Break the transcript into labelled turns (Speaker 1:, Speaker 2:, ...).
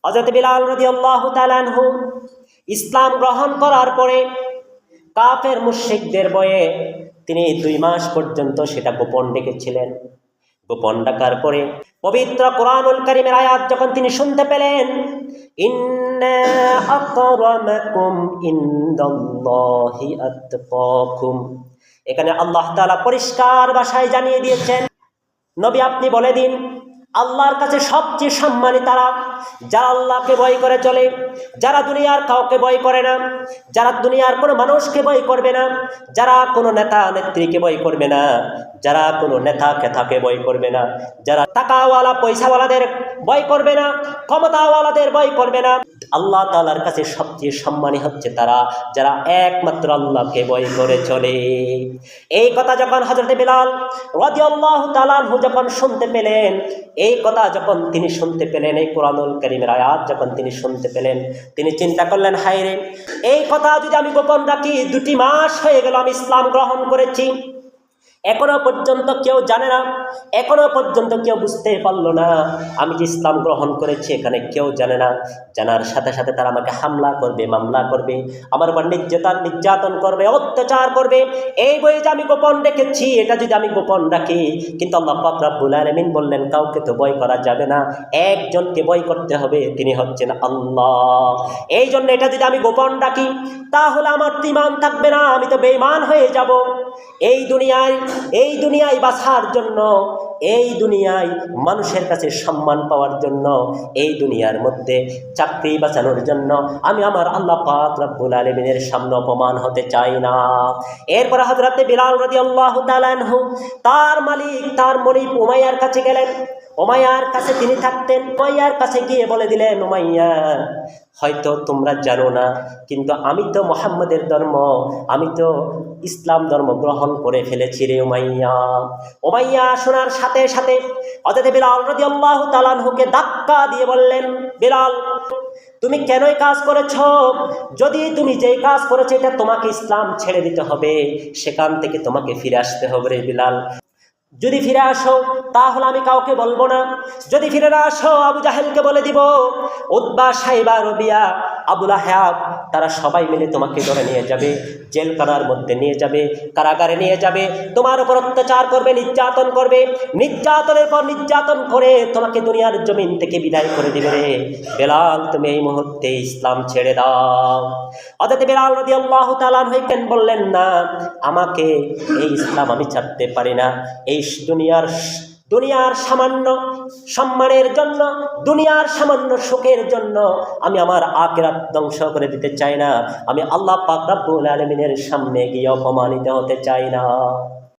Speaker 1: হযরত বিলাল রাদিয়াল্লাহু তাআলা আনহু ইসলাম গ্রহণ করার পরে কাফের মুশরিকদের ভয়ে তিনি 2 মাস পর্যন্ত সেটা গোপন রেখেছিলেন। গোপন রাখার পরে পবিত্র কোরআনুল কারীমের আয়াত যখন তিনি শুনতে পেলেন, ইন্না আকরামাকুম ইনদাল্লাহি আতকাকুম, এখানে আল্লাহ তাআলা পরিষ্কার ভাষায় জানিয়ে দিয়েছেন, নবী আপনি বলে দিন, আল্লাহর কাছে সবচেয়ে সম্মানী তারা যারা আল্লাহকে ভয় করে চলে, যারা দুনিয়ার কাউকে ভয় করে না, যারা দুনিয়ার কোনো মানুষকে ভয় করবে না, যারা কোনো নেতা নেত্রীকে ভয় করবে না, যারা কোনো নেতা খেতাকে ভয় করবে না, যারা টাকাওয়ালা পয়সাওয়ালাদের ভয় করবে না, ক্ষমতাওয়ালাদের ভয় করবে না। আল্লাহ তাআলার কাছে সবচেয়ে সম্মানী হচ্ছে তারা যারা একমাত্র আল্লাহকে ভয় করে চলে। এই কথা যখন হযরত বিলাল রাদিয়াল্লাহু তাআলা আনহু যখন শুনতে পেলেন, এই কথা যখন তিনি শুনতে পেলেন, এই কোরআনুল কারীমের আয়াত যখন তিনি শুনতে পেলেন, তিনি চিন্তা করলেন, হায় রে, এই কথা যদি আমি গোপন রাখি, 2 মাস হয়ে গেল আমি ইসলাম গ্রহণ করেছি, এখনো পর্যন্ত কেউ জানে না, এখনো পর্যন্ত কেউ বুঝতে পারলো না আমি যে ইসলাম গ্রহণ করেছি, এখানে কেউ জানে না। জানার সাথে সাথে তারা আমাকে হামলা করবে, মামলা করবে, আমার উপর নির্যাতন করবে, অত্যাচার করবে। এই বই যে আমি গোপন রেখেছি, এটা যদি আমি গোপন রাখি, কিন্তু আল্লাহ পাক রব্বুল আলামিন বললেন কাউকে তো ভয় করা যাবে না, একজনকে ভয় করতে হবে, তিনি হচ্ছেন আল্লাহ। এই জন্য এটা যদি আমি গোপন রাখি, তাহলে আমার ঈমান থাকবে না, আমি তো বেঈমান হয়ে যাব। এই দুনিয়ায় বাঁচার জন্য, এই দুনিয়ায় মানুষের কাছে সম্মান পাওয়ার জন্য, এই দুনিয়ার মধ্যে চাকরি বাঁচানোর জন্য আমি আমার আল্লাহ পাক রব্বুল আলামিনের সামনে অপমান হতে চাই না। এরপরে হযরত বিলাল রাদিয়াল্লাহু তাআলা আনহু তার মালিক, তার মনিব উমাইয়ার কাছে গেলেন। উমাইয়ার কাছে তিনি থাকতেন। উমাইয়ার কাছে গিয়ে বলে দিলেন, উমাইয়া, হয়তো তোমরা জানো না, কিন্তু আমি তো মুহাম্মাদের ধর্ম, আমি তো ইসলাম ধর্ম গ্রহণ করে ফেলেছি রে উমাইয়া। উমাইয়া শোনার সাথে সাথে হযরত বিলাল রাদিয়াল্লাহু তাআলা আনহুকে ধাক্কা দিয়ে বললেন, বিলাল, তুমি কেন এই কাজ করেছ? যদি তুমি যেই কাজ করেছো এটা তোমাকে ইসলাম ছেড়ে দিতে হবে, সেখান থেকে তোমাকে ফিরে আসতে হবে রে বিলাল। যদি ফিরে আসো তাহলে আমি কাউকে বলবো না, যদি ফিরে না আসো আবু জাহেলকে বলে দিব, উতবা, সাইবা, রবিয়া, আবুল আহাব, তারা সবাই মিলে তোমাকে ধরে নিয়ে যাবে, জেলখানার মধ্যে নিয়ে যাবে, কারাগারে নিয়ে যাবে, তোমার উপর অত্যাচার করবে, নির্যাতন করবে, নির্যাতনের পর নির্যাতন করে তোমাকে দুনিয়ার জমিন থেকে বিদায় করে দিবে রে বেলাল, তুমি এই মুহূর্তে ইসলাম ছেড়ে দাও। হযরত বিলাল রাদিয়াল্লাহু তাআলা আনহু বললেন, না, আমাকে এই ইসলাম আমি ছাড়তে পারি না। এই দুনিয়ার সামান্য সম্মানের জন্য, দুনিয়ার সামান্য সুখের জন্য আমি আমার আখিরাত ধ্বংস করে দিতে চাই না। আমি আল্লাহ পাক রব্বুল আলামিনের সামনে গিয়ে অপমানিত হতে চাই না।